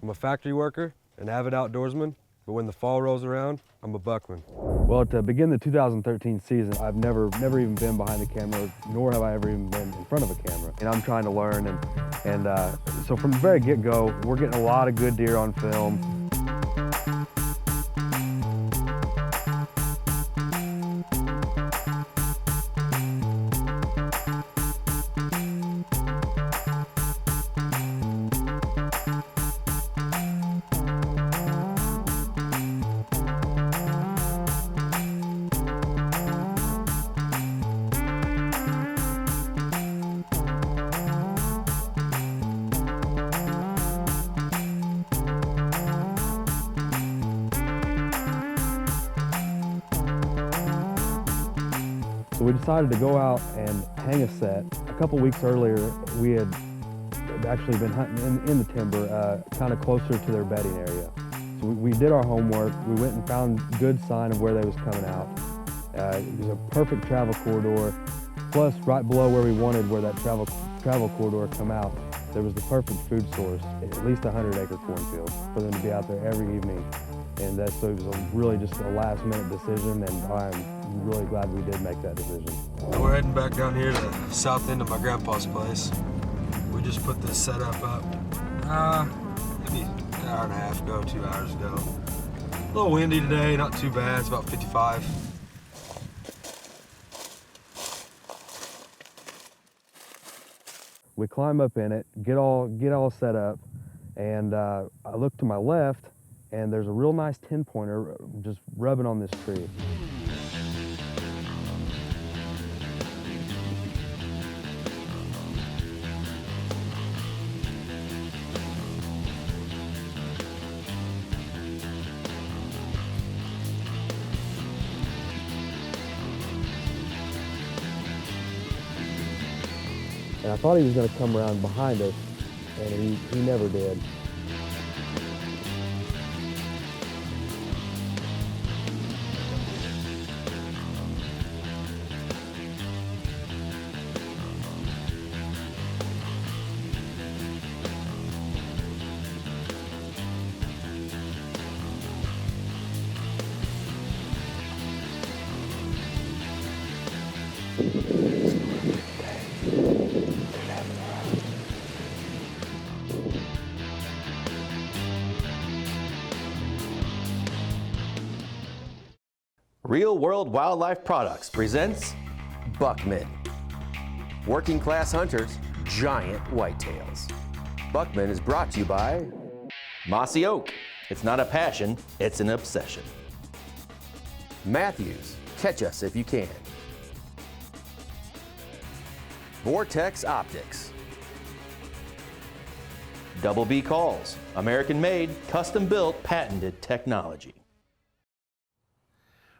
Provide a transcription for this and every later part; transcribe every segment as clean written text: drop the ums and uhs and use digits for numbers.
I'm a factory worker, an avid outdoorsman, but when the fall rolls around, I'm a buckman. Well, to begin the 2013 season, I've never even been behind the camera, nor have I ever even been in front of a camera. And I'm trying to learn, and so from the very get-go, we're getting a lot of good deer on film. So we decided to go out and hang a set. A couple weeks earlier, we had actually been hunting in the timber, kind of closer to their bedding area. So we did our homework. We went and found good sign of where they was coming out. It was a perfect travel corridor. Plus, right below where we wanted, where that travel corridor come out, there was the perfect food source, at least a 100-acre cornfield for them to be out there every evening. And so it was really just a last-minute decision, and I'm really glad we did make that decision. We're heading back down here to the south end of my grandpa's place. We just put this setup up maybe an hour and a half ago, 2 hours ago. A little windy today, not too bad. It's about 55. We climb up in it, get all set up, and I look to my left, and there's a real nice 10-pointer just rubbing on this tree. And I thought he was going to come around behind us, and he never did. Real World Wildlife Products presents Buckman. Working class hunters, giant whitetails. Buckman is brought to you by Mossy Oak. It's not a passion, it's an obsession. Matthews, catch us if you can. Vortex Optics. Double B Calls, American made, custom built, patented technology.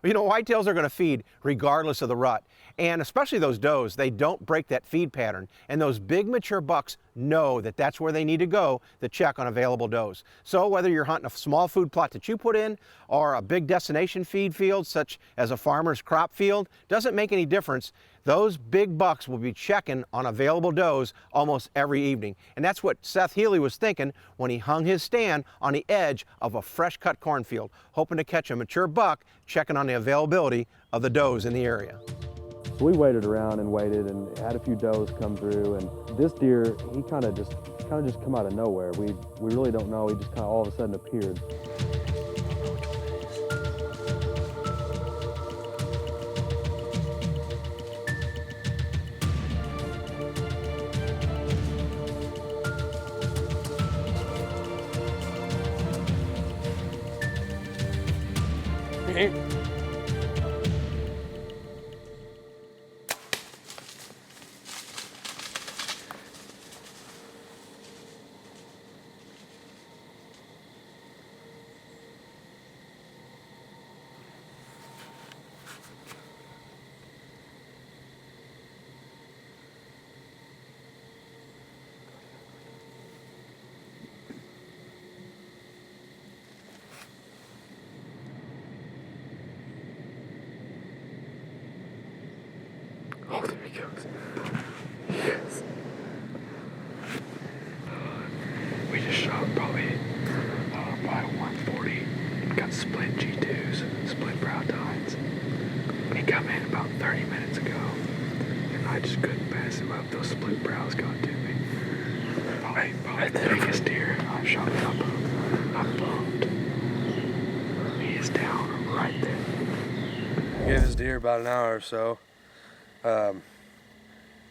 You know, whitetails are going to feed regardless of the rut, and especially those does, they don't break that feed pattern, and those big mature bucks know that that's where they need to go to check on available does. So whether you're hunting a small food plot that you put in or a big destination feed field such as a farmer's crop field, doesn't make any difference. Those big bucks will be checking on available does almost every evening. And that's what Seth Healy was thinking when he hung his stand on the edge of a fresh cut cornfield, hoping to catch a mature buck checking on the availability of the does in the area. So we waited around and waited and had a few does come through, and this deer, he kind of just come out of nowhere. We really don't know, he just kind of all of a sudden appeared. Oh, there he goes. Yes. We just shot probably what those split brows got to me. Probably the biggest deer I've shot. I'm bummed. He is down right there. We gave this deer about an hour or so.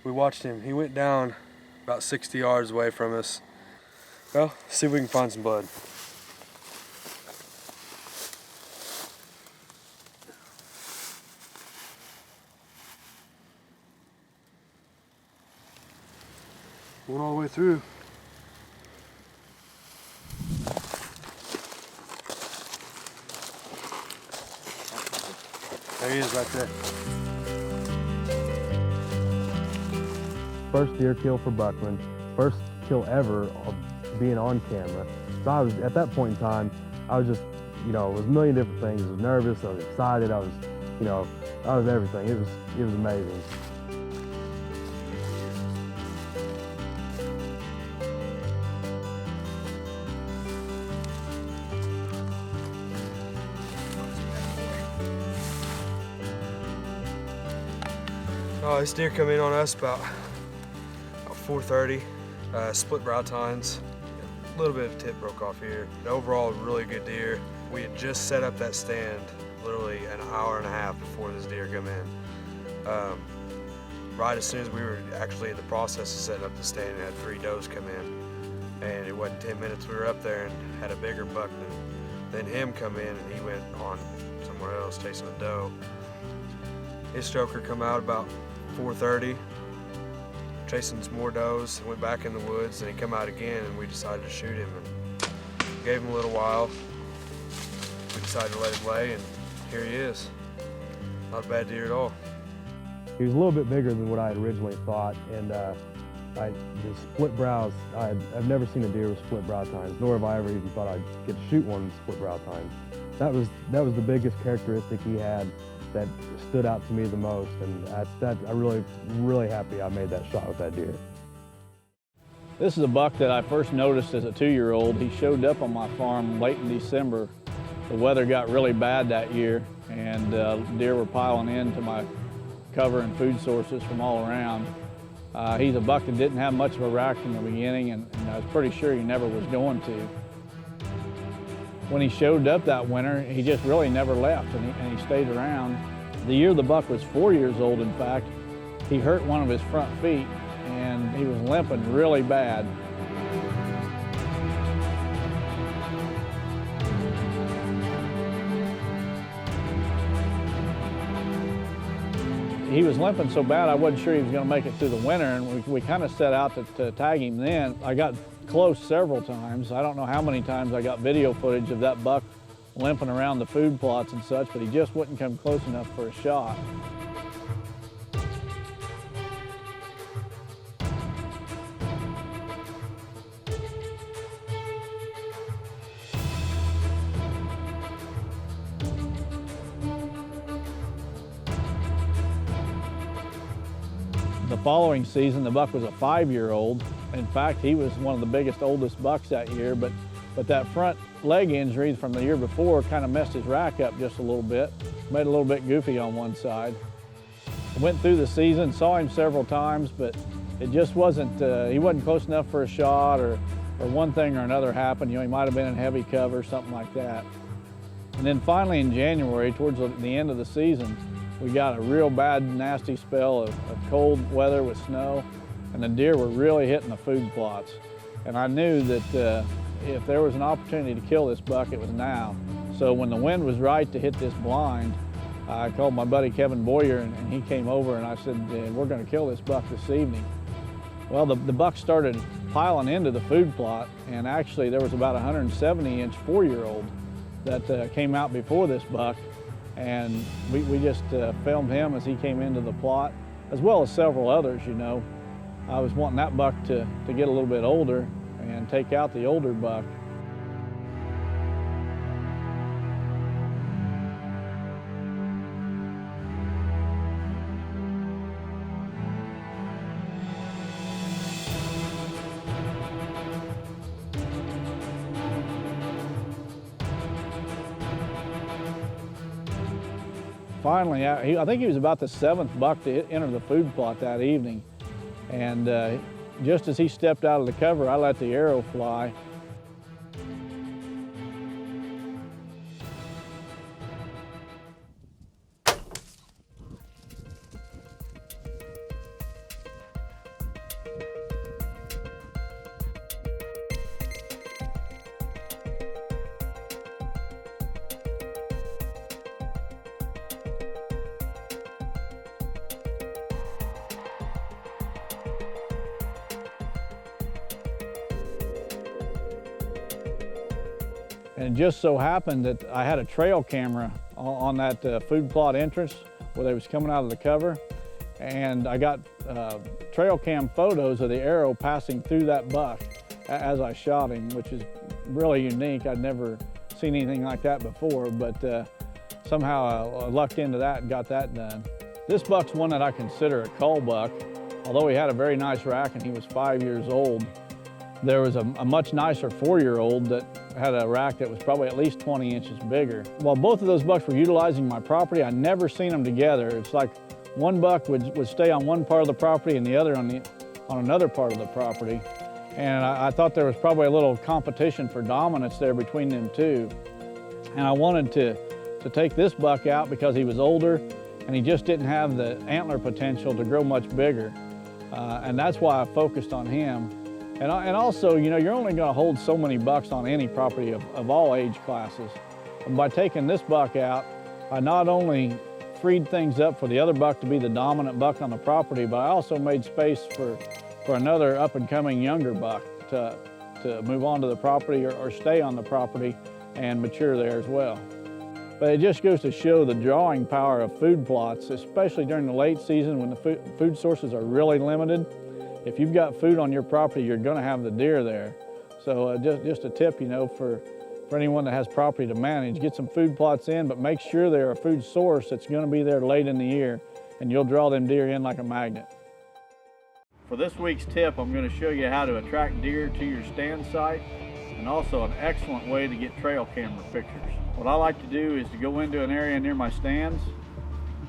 We watched him. He went down about 60 yards away from us. Well, see if we can find some blood. Went all the way through. There he is right there. First deer kill for Buckman, first kill ever of being on camera. So I was, at that point in time, I was just, it was a million different things. I was nervous, I was excited, I was everything. It was amazing. Oh, this deer come in on us about 4:30, split brow tines. A little bit of tip broke off here. But overall, really good deer. We had just set up that stand literally an hour and a half before this deer come in. Right as soon as we were actually in the process of setting up the stand, and had 3 does come in. And it wasn't 10 minutes we were up there and had a bigger buck than him come in, and he went on somewhere else chasing a doe. His stroker come out about 4:30, chasing some more does, went back in the woods, and he come out again, and we decided to shoot him and gave him a little while. We decided to let him lay, and here he is. Not a bad deer at all. He was a little bit bigger than what I had originally thought, and the split brows, I've never seen a deer with split brow tines, nor have I ever even thought I'd get to shoot one with split brow tines. That was the biggest characteristic he had that stood out to me the most, and I'm really happy I made that shot with that deer. This is a buck that I first noticed as a 2-year-old. He showed up on my farm late in December. The weather got really bad that year, and deer were piling into my cover and food sources from all around. He's a buck that didn't have much of a rack from the beginning, and I was pretty sure he never was going to. When he showed up that winter, he just really never left, and he stayed around. The year the buck was 4 years old, in fact, he hurt one of his front feet, and he was limping really bad. He was limping so bad I wasn't sure he was going to make it through the winter, and we kind of set out to tag him then. I got close several times. I don't know how many times I got video footage of that buck limping around the food plots and such, but he just wouldn't come close enough for a shot. The following season, the buck was a 5-year-old. In fact, he was one of the biggest, oldest bucks that year, but that front leg injury from the year before kind of messed his rack up just a little bit, made it a little bit goofy on one side. I went through the season, saw him several times, but it just wasn't, he wasn't close enough for a shot, or one thing or another happened. He might have been in heavy cover, something like that. And then finally in January, towards the end of the season, we got a real bad, nasty spell of cold weather with snow, and the deer were really hitting the food plots. And I knew that if there was an opportunity to kill this buck, it was now. So when the wind was right to hit this blind, I called my buddy Kevin Boyer, and he came over, and I said, we're going to kill this buck this evening. Well, the buck started piling into the food plot, and actually there was about a 170-inch 4-year-old that came out before this buck, and we just filmed him as he came into the plot, as well as several others, you know. I was wanting that buck to get a little bit older and take out the older buck. Finally, I think he was about the 7th buck to enter the food plot that evening. And just as he stepped out of the cover, I let the arrow fly. And it just so happened that I had a trail camera on that food plot entrance where they was coming out of the cover. And I got trail cam photos of the arrow passing through that buck as I shot him, which is really unique. I'd never seen anything like that before, but somehow I lucked into that and got that done. This buck's one that I consider a cull buck. Although he had a very nice rack and he was 5 years old, there was a much nicer 4-year-old that had a rack that was probably at least 20 inches bigger. While both of those bucks were utilizing my property, I never seen them together. It's like one buck would stay on one part of the property and the other on another part of the property. And I thought there was probably a little competition for dominance there between them two. And I wanted to take this buck out because he was older and he just didn't have the antler potential to grow much bigger. And that's why I focused on him. And also, you know, you're only going to hold so many bucks on any property of all age classes. And by taking this buck out, I not only freed things up for the other buck to be the dominant buck on the property, but I also made space for another up-and-coming younger buck to move onto the property or stay on the property and mature there as well. But it just goes to show the drawing power of food plots, especially during the late season when the food sources are really limited. If you've got food on your property, you're going to have the deer there. So just a tip, you know, for anyone that has property to manage, get some food plots in, but make sure they're a food source that's going to be there late in the year, and you'll draw them deer in like a magnet. For this week's tip, I'm going to show you how to attract deer to your stand site, and also an excellent way to get trail camera pictures. What I like to do is to go into an area near my stands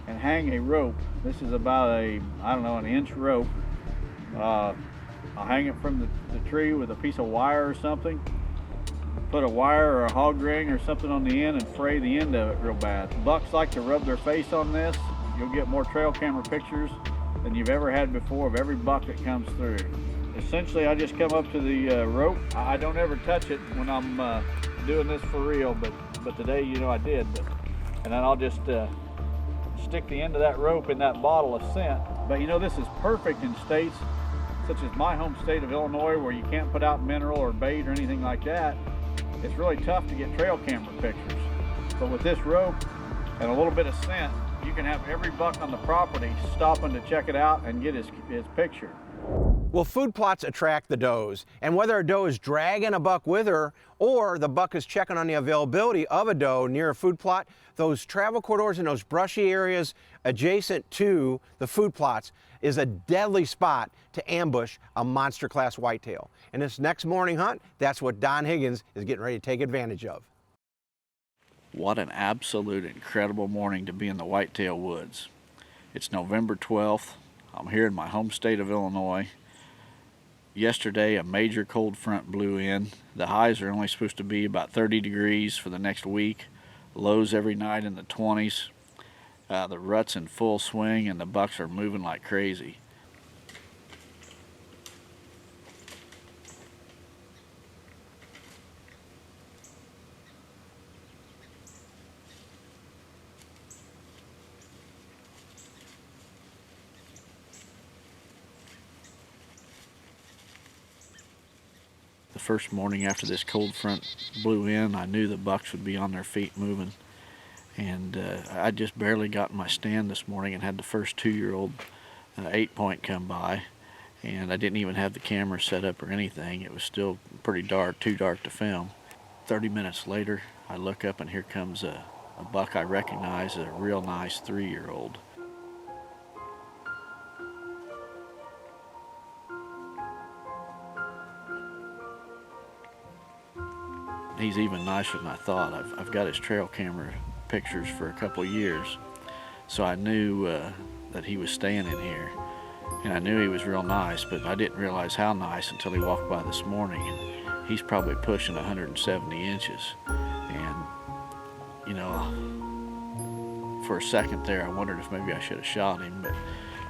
and hang a rope. This is about an inch rope. I'll hang it from the tree with a piece of wire or something. Put a wire or a hog ring or something on the end and fray the end of it real bad. Bucks like to rub their face on this. You'll get more trail camera pictures than you've ever had before of every buck that comes through. Essentially, I just come up to the rope. I don't ever touch it when I'm doing this for real, but today, you know, I did. And then I'll just stick the end of that rope in that bottle of scent. But you know, this is perfect in states such as my home state of Illinois, where you can't put out mineral or bait or anything like that. It's really tough to get trail camera pictures. But with this rope and a little bit of scent, you can have every buck on the property stopping to check it out and get his picture. Well, food plots attract the does, and whether a doe is dragging a buck with her or the buck is checking on the availability of a doe near a food plot, those travel corridors and those brushy areas adjacent to the food plots is a deadly spot to ambush a monster class whitetail. And this next morning hunt, that's what Don Higgins is getting ready to take advantage of. What an absolute incredible morning to be in the whitetail woods. It's November 12th. I'm here in my home state of Illinois. Yesterday, a major cold front blew in. The highs are only supposed to be about 30 degrees for the next week. Lows every night in the 20s. The rut's in full swing and the bucks are moving like crazy. The first morning after this cold front blew in, I knew the bucks would be on their feet moving. And I just barely got in my stand this morning and had the first 2-year-old 8-point come by. And I didn't even have the camera set up or anything. It was still pretty dark, too dark to film. 30 minutes later, I look up and here comes a buck I recognize, a real nice 3-year-old. He's even nicer than I thought. I've got his trail camera pictures for a couple of years, so I knew that he was staying in here. And I knew he was real nice, but I didn't realize how nice until he walked by this morning. And he's probably pushing 170 inches. And, you know, for a second there, I wondered if maybe I should have shot him, but,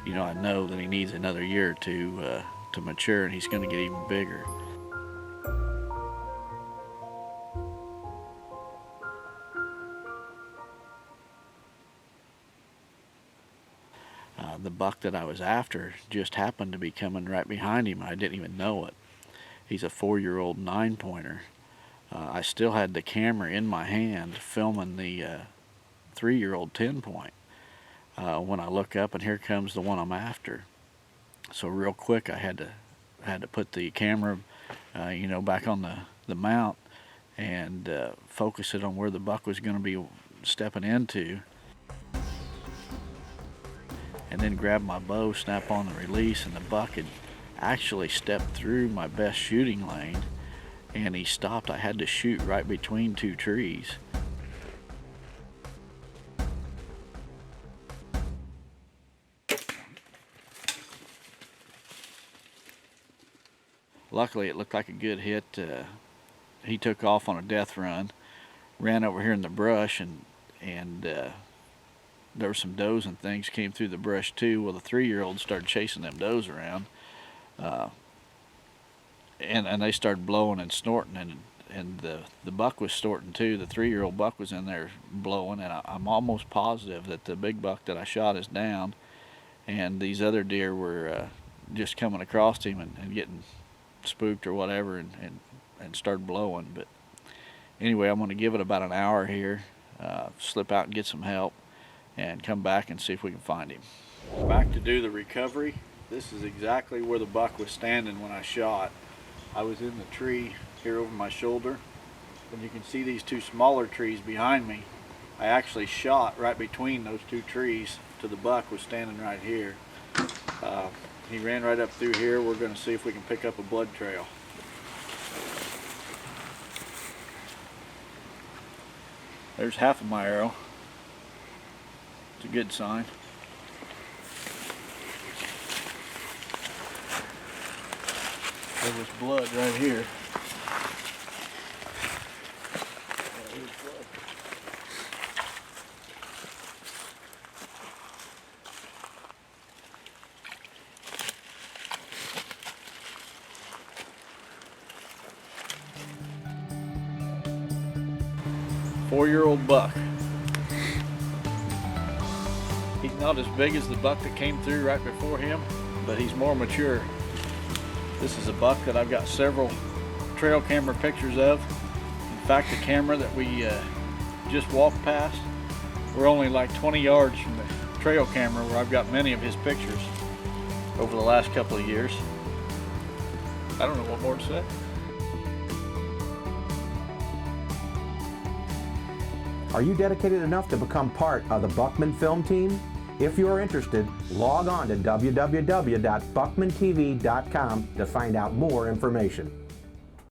you know, I know that he needs another year or two to mature, and he's going to get even bigger. The buck that I was after just happened to be coming right behind him. I didn't even know it. He's a 4-year-old 9-pointer. I still had the camera in my hand filming the 3-year-old 10-point. When I look up, and here comes the one I'm after. So real quick, I had to put the camera, you know, back on the mount and focus it on where the buck was going to be stepping into. And then grab my bow, snap on the release, and the buck had actually stepped through my best shooting lane, and he stopped. I had to shoot right between 2 trees. Luckily, it looked like a good hit. He took off on a death run, ran over here in the brush, and there were some does and things came through the brush too. Well, the 3-year-old started chasing them does around, and they started blowing and snorting, and the buck was snorting too. The 3-year-old buck was in there blowing, and I'm almost positive that the big buck that I shot is down, and these other deer were just coming across him and getting spooked or whatever, and started blowing. But anyway, I'm going to give it about an hour here, slip out and get some help, and come back and see if we can find him. Back to do the recovery. This is exactly where the buck was standing when I shot. I was in the tree here over my shoulder, and you can see these 2 smaller trees behind me. I actually shot right between those 2 trees to the buck was standing right here. He ran right up through here. We're going to see if we can pick up a blood trail. There's half of my arrow. It's a good sign. There was blood right here. There's blood. Four-year-old buck. He's not as big as the buck that came through right before him, but he's more mature. This is a buck that I've got several trail camera pictures of. In fact, the camera that we just walked past, we're only like 20 yards from the trail camera where I've got many of his pictures over the last couple of years. I don't know what more to say. Are you dedicated enough to become part of the Buckman Film Team? If you are interested, log on to www.buckmantv.com to find out more information.